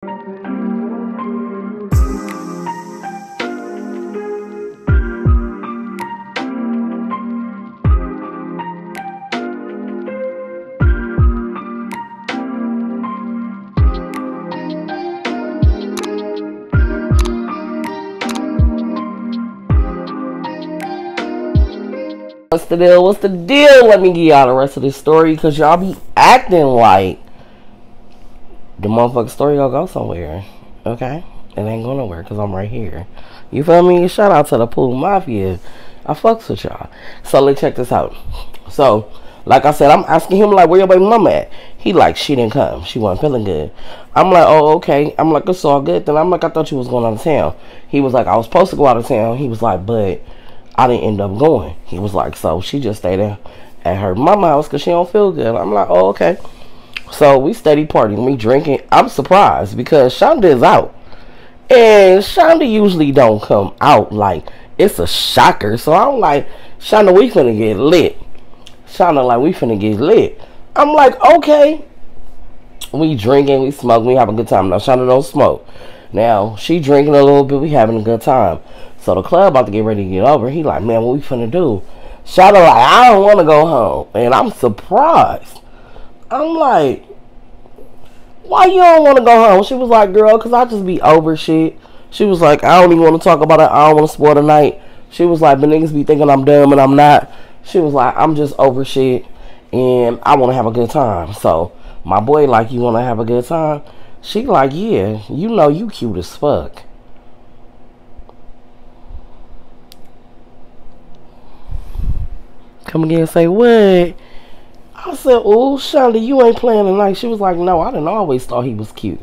What's the deal? What's the deal? Let me give y'all the rest of this story, because y'all be acting like the motherfucking story gonna go somewhere. Okay? It ain't going nowhere because I'm right here. You feel me? Shout out to the Pool Mafia. I fucks with y'all. So let's check this out. So, like I said, I'm asking him, like, where your baby mama at? He like, she didn't come. She wasn't feeling good. I'm like, oh, okay. I'm like, it's all good. Then I'm like, I thought you was going out of town. He was like, I was supposed to go out of town. He was like, but I didn't end up going. He was like, so she just stayed there at her mama house because she don't feel good. I'm like, oh, okay. So we steady partying, we drinking. I'm surprised because Shonda is out. And Shonda usually don't come out. Like, it's a shocker. So I'm like, Shonda, we finna get lit. Shonda like, we finna get lit. I'm like, okay. We drinking, we smoking, we having a good time. Now, Shonda don't smoke. Now, she drinking a little bit, we having a good time. So the club about to get ready to get over. He like, man, what we finna do? Shonda like, I don't want to go home. And I'm surprised. I'm like, why you don't want to go home? She was like, girl, because I just be over shit. She was like, I don't even want to talk about it. I don't want to spoil the night. She was like, but niggas be thinking I'm dumb and I'm not. She was like, I'm just over shit and I want to have a good time. So my boy like, you want to have a good time? She like, yeah, you know you cute as fuck. Come again and say, what? I said, oh, Shonda, you ain't playing tonight. She was like, no, I didn't always thought he was cute.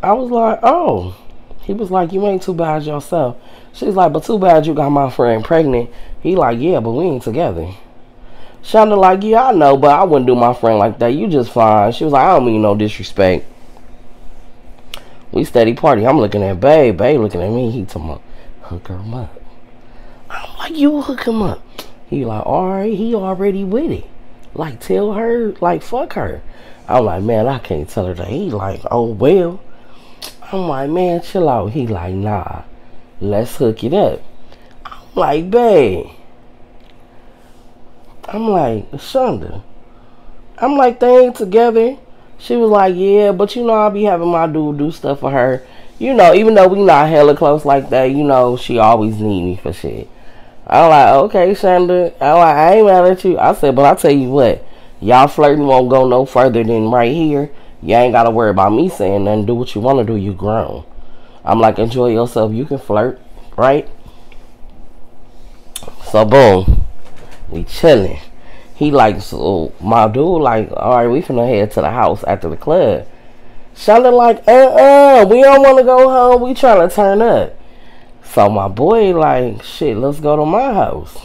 I was like, oh. He was like, you ain't too bad yourself. She's like, but too bad you got my friend pregnant. He like, yeah, but we ain't together. Shonda like, yeah, I know, but I wouldn't do my friend like that. You just fine. She was like, I don't mean no disrespect. We steady party. I'm looking at Babe. Babe looking at me. He talking about, hook her up. I'm like, you hook him up. He like, alright, he already with it. Like, tell her, like, fuck her. I'm like, man, I can't tell her that. He like, oh, well. I'm like, man, chill out. He like, nah, let's hook it up. I'm like, babe. I'm like, Shonda. I'm like, they ain't together. She was like, yeah, but you know, I'll be having my dude do stuff for her. You know, even though we not hella close like that, you know, she always need me for shit. I'm like, okay, Shonda. I'm like, I ain't mad at you. I said, but I tell you what, y'all flirting won't go no further than right here. You ain't got to worry about me saying nothing. Do what you want to do. You grown. I'm like, enjoy yourself. You can flirt, right? So, boom. We chilling. He like, so my dude like, all right, we finna head to the house after the club. Shonda like, we don't want to go home. We trying to turn up. So my boy like, shit, let's go to my house.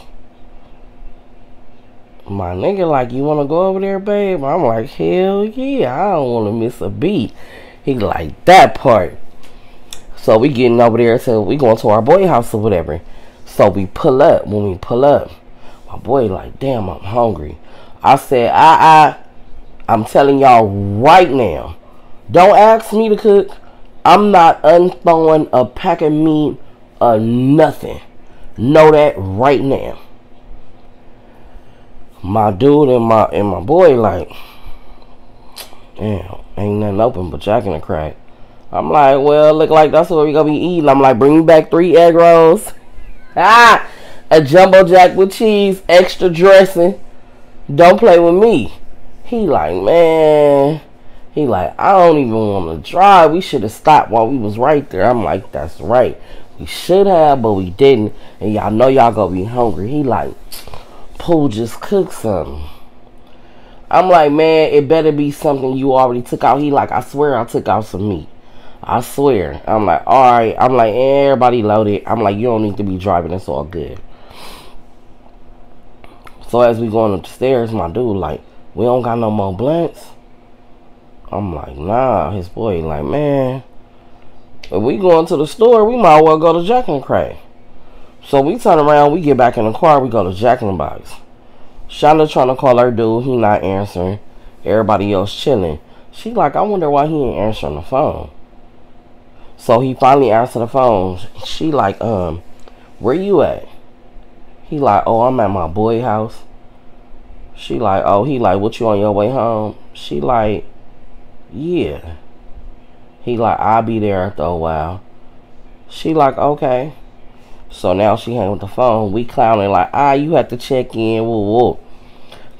My nigga like, you want to go over there, babe? I'm like, hell yeah, I don't want to miss a beat. He like, that part. So we getting over there, so we going to our boy house or whatever. So we pull up. When we pull up, my boy like, damn, I'm hungry. I said, I'm telling y'all right now, don't ask me to cook. I'm not unthrowing a pack of meat or nothing. Know that right now. My dude and my boy like, damn, ain't nothing open but Jack in the Crack. I'm like, well, look like that's what we gonna be eating. I'm like, bring me back 3 egg rolls. A jumbo jack with cheese, extra dressing. Don't play with me. He like, man. He like, I don't even want to drive. We should have stopped while we was right there. I'm like, that's right. We should have, but we didn't. And y'all know y'all gonna be hungry. He like, Pooh, just cook something. I'm like, man, it better be something you already took out. He like, I swear I took out some meat. I swear. I'm like, alright. I'm like, everybody loaded. I'm like, you don't need to be driving. It's all good. So as we going up the stairs, my dude like, we don't got no more blunts. I'm like, nah. His boy like, man, if we going to the store, we might as well go to Jack in the Crack. So we turn around, we get back in the car, we go to Jack in the Box. Shonda trying to call her dude, he not answering. Everybody else chilling. She like, I wonder why he ain't answering the phone. So he finally answered the phone. She like, where you at? He like, oh, I'm at my boy house. She like, oh, he like, what, you on your way home? She like, yeah. He like, I'll be there after a while. She like, okay. So now she hang with the phone. We clowning like, you have to check in. Woo woo.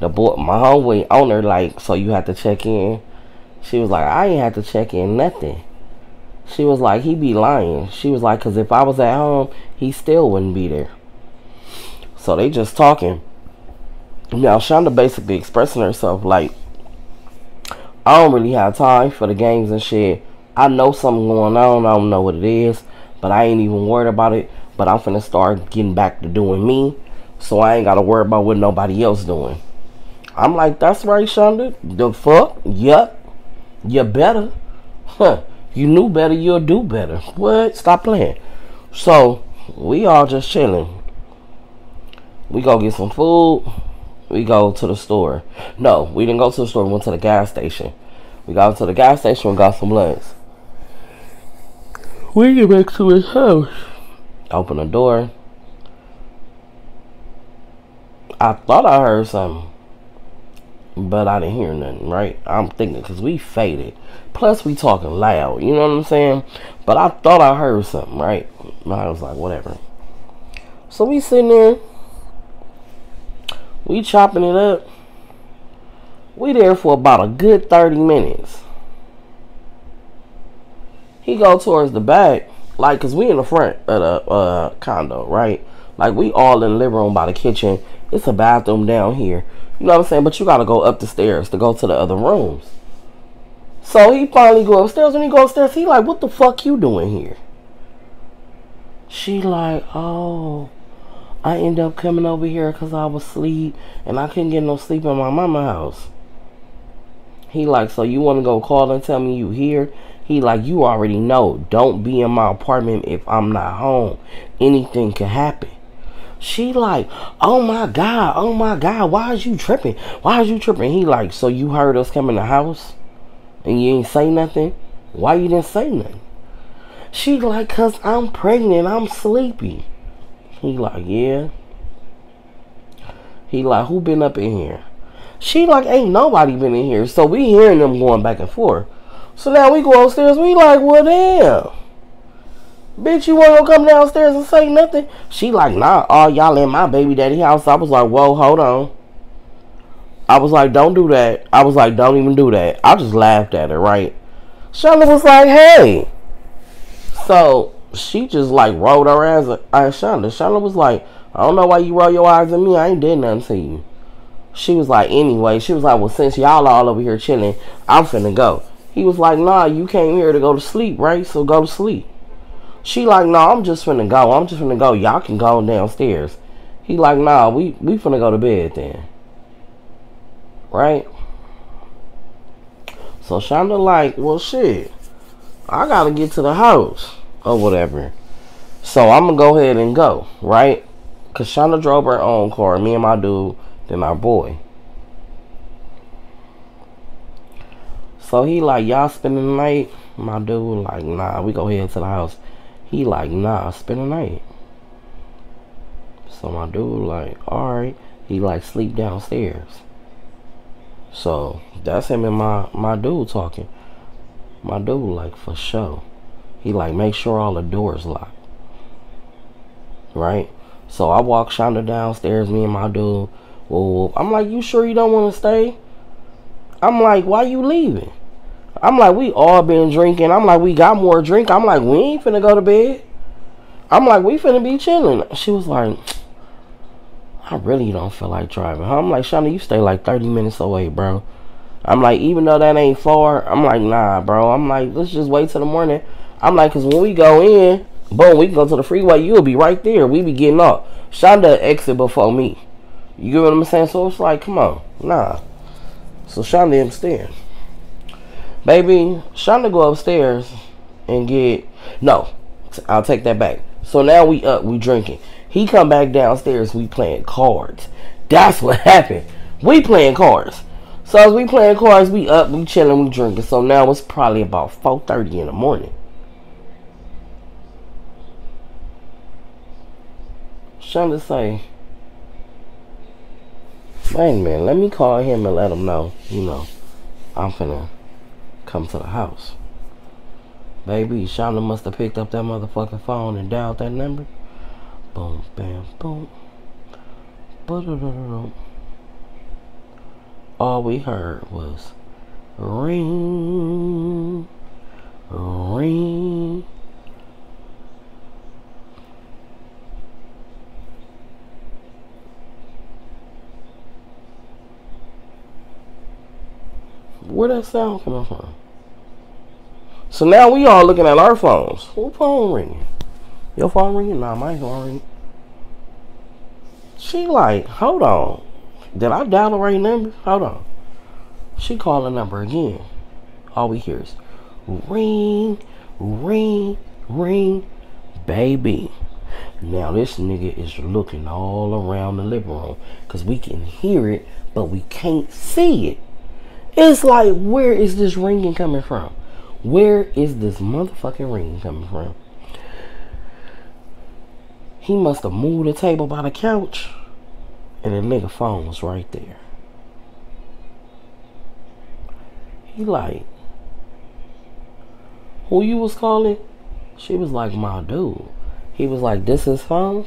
The boy, my homeboy on her like, so you have to check in. She was like, I ain't have to check in nothing. She was like, he be lying. She was like, cause if I was at home, he still wouldn't be there. So they just talking. Now Shonda basically expressing herself like, I don't really have time for the games and shit. I know something going on. I don't know what it is, but I ain't even worried about it. But I'm finna start getting back to doing me, so I ain't gotta worry about what nobody else doing. I'm like, that's right, Shonda. The fuck? Yup. You better. Huh. You knew better, you'll do better. What? Stop playing. So we all just chilling. We go get some food. We go to the store. No, we didn't go to the store. We went to the gas station. We got to the gas station and got some lunch. We get back to his house. Open the door. I thought I heard something, but I didn't hear nothing, right? I'm thinking because we faded. Plus, we talking loud. You know what I'm saying? But I thought I heard something, right? I was like, whatever. So we sitting there. We chopping it up. We there for about a good 30 minutes. He go towards the back, like, cause we in the front of the condo, right? Like, we all in the living room by the kitchen. It's a bathroom down here. You know what I'm saying? But you gotta go up the stairs to go to the other rooms. So he finally go upstairs. When he go upstairs, he like, what the fuck you doing here? She like, oh, I ended up coming over here because I was asleep and I couldn't get no sleep in my mama's house. He like, so you want to go call and tell me you here? He like, you already know. Don't be in my apartment if I'm not home. Anything could happen. She like, oh my God, why is you tripping? Why is you tripping? He like, so you heard us come in the house and you ain't say nothing? Why you didn't say nothing? She like, cause I'm pregnant, I'm sleepy. He like, yeah. He like, who been up in here? She like, ain't nobody been in here. So we hearing them going back and forth. So now we go upstairs. We like, well, damn. Bitch, you want to come downstairs and say nothing? She like, nah, all y'all in my baby daddy house. I was like, whoa, hold on. I was like, don't do that. I was like, don't even do that. I just laughed at her, right? Shonda was like, hey. So she just like rolled her eyes at Shonda. Shonda was like, I don't know why you roll your eyes at me. I ain't did nothing to you. She was like, anyway. She was like, well, since y'all all over here chilling, I'm finna go. He was like, nah, you came here to go to sleep, right? So go to sleep. She like, nah, I'm just finna go. I'm just finna go. Y'all can go downstairs. He like, nah, we finna go to bed then. Right? So Shonda like, well, shit. I gotta get to the house. Or whatever. So I'm gonna go ahead and go. Right? Because Shonda drove her own car. Me and my dude. Then our boy. So he like, y'all spending the night? My dude like, nah, we go head to the house. He like, nah, spend the night. So my dude like, alright. He like, sleep downstairs. So that's him and my dude talking. My dude like, for sure. He like, make sure all the doors locked. Right? So I walk Shonda downstairs, me and my dude. Well, I'm like, you sure you don't want to stay? I'm like, why you leaving? I'm like, we all been drinking. I'm like, we got more drink. I'm like, we ain't finna go to bed. I'm like, we finna be chilling. She was like, I really don't feel like driving. I'm like, Shonda, you stay like 30 minutes away, bro. I'm like, even though that ain't far, I'm like, nah, bro. I'm like, let's just wait till the morning. I'm like, because when we go in, boom, we can go to the freeway. You'll be right there. We be getting off. Shonda exit before me. You get what I'm saying? So it's like, come on. Nah. So Shonda upstairs. Baby, Shonda go upstairs and get... No. I'll take that back. So now we up. We drinking. He come back downstairs. We playing cards. That's what happened. We playing cards. So as we playing cards, we up. We chilling. We drinking. So now it's probably about 4:30 in the morning. trying to say, wait a minute, let me call him and let him know, you know, I'm finna come to the house. Baby, Shonda must have picked up that motherfucking phone and dialed that number. Boom, bam, boom. All we heard was ring, ring. Where that sound coming from? So now we all looking at our phones. Who phone ringing? Your phone ringing? Nah, my phone ringing. She like, hold on. Did I dial the right number? Hold on. She called the number again. All we hear is ring, ring, ring. Baby. Now this nigga is looking all around the living room because we can hear it, but we can't see it. It's like, where is this ringing coming from? Where is this motherfucking ringing coming from? He must have moved the table by the couch and the nigga phone was right there. He like, who you was calling? She was like, my dude. He was like, this his phone?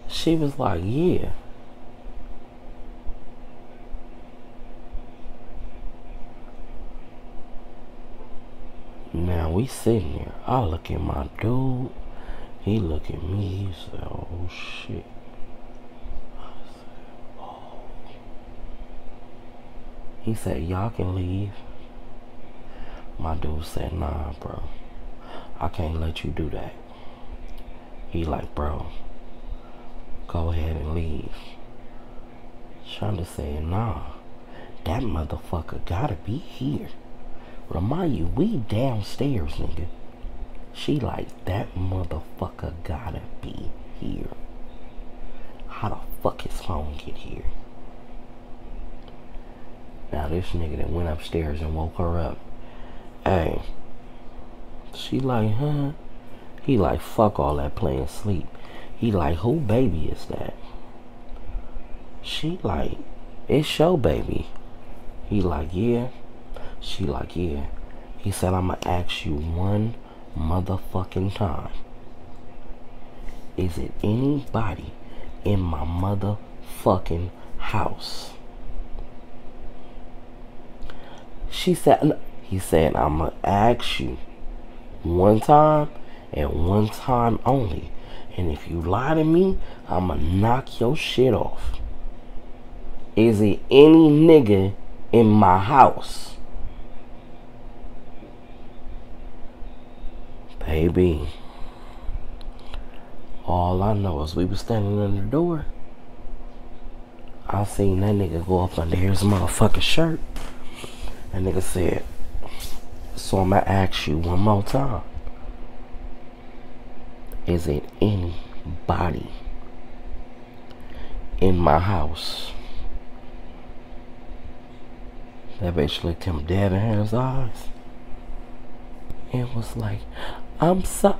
She was like, yeah. Now we sitting there. I look at my dude. He look at me. He said, oh shit. I said, oh. He said, y'all can leave. My dude said, nah, bro. I can't let you do that. He like, bro, go ahead and leave. Shonda said, nah, that motherfucker gotta be here. Remind you, we downstairs, nigga. She like, that motherfucker gotta be here. How the fuck his phone get here? Now this nigga that went upstairs and woke her up. Hey. She like, huh? He like, fuck all that playing sleep. He like, who baby is that? She like, it's your baby. He like, yeah. She like, yeah. He said, I'ma ask you one motherfucking time. Is it anybody in my motherfucking house? She said, he said, I'ma ask you one time and one time only. And if you lie to me, I'ma knock your shit off. Is it any nigga in my house? Baby, all I know is we was standing under the door. I seen that nigga go up under his motherfucking shirt. That nigga said, so I'ma ask you one more time. Is it anybody in my house? That bitch looked him dead in his eyes. It was like, I'm sorry.